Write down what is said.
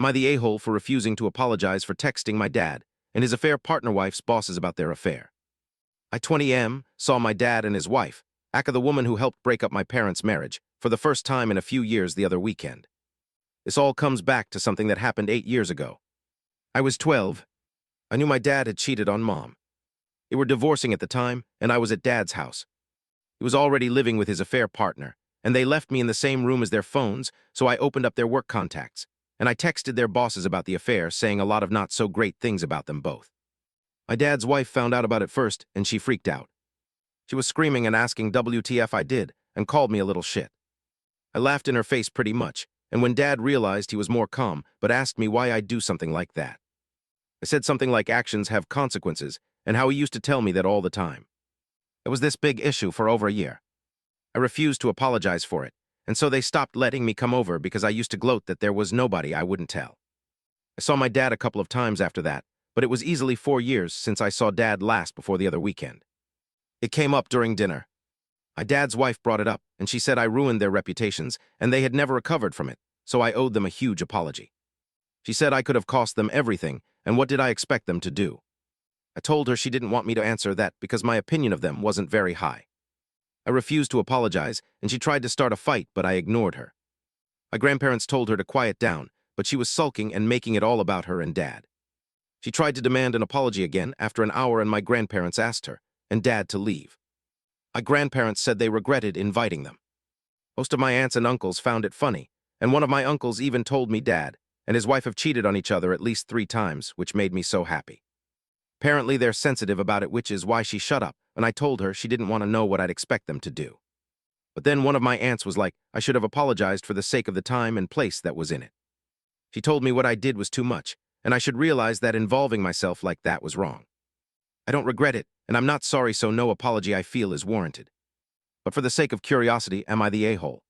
Am I the a-hole for refusing to apologize for texting my dad and his affair partner wife's bosses about their affair? I 20M saw my dad and his wife, aka the woman who helped break up my parents' marriage, for the first time in a few years the other weekend. This all comes back to something that happened 8 years ago. I was 12. I knew my dad had cheated on mom. They were divorcing at the time, and I was at dad's house. He was already living with his affair partner, and they left me in the same room as their phones, so I opened up their work contacts, and I texted their bosses about the affair, saying a lot of not-so-great things about them both. My dad's wife found out about it first, and she freaked out. She was screaming and asking WTF I did, and called me a little shit. I laughed in her face pretty much, and when Dad realized, he was more calm, but asked me why I'd do something like that. I said something like actions have consequences, and how he used to tell me that all the time. It was this big issue for over a year. I refused to apologize for it, and so they stopped letting me come over because I used to gloat that there was nobody I wouldn't tell. I saw my dad a couple of times after that, but it was easily 4 years since I saw Dad last before the other weekend. It came up during dinner. My dad's wife brought it up, and she said I ruined their reputations, and they had never recovered from it, so I owed them a huge apology. She said I could have cost them everything, and what did I expect them to do? I told her she didn't want me to answer that because my opinion of them wasn't very high. I refused to apologize, and she tried to start a fight, but I ignored her. My grandparents told her to quiet down, but she was sulking and making it all about her and Dad. She tried to demand an apology again after an hour, and my grandparents asked her and Dad to leave. My grandparents said they regretted inviting them. Most of my aunts and uncles found it funny, and one of my uncles even told me Dad and his wife have cheated on each other at least 3 times, which made me so happy. Apparently they're sensitive about it, which is why she shut up, and I told her she didn't want to know what I'd expect them to do. But then one of my aunts was like, I should have apologized for the sake of the time and place that was in it. She told me what I did was too much, and I should realize that involving myself like that was wrong. I don't regret it, and I'm not sorry, so no apology I feel is warranted. But for the sake of curiosity, am I the a-hole?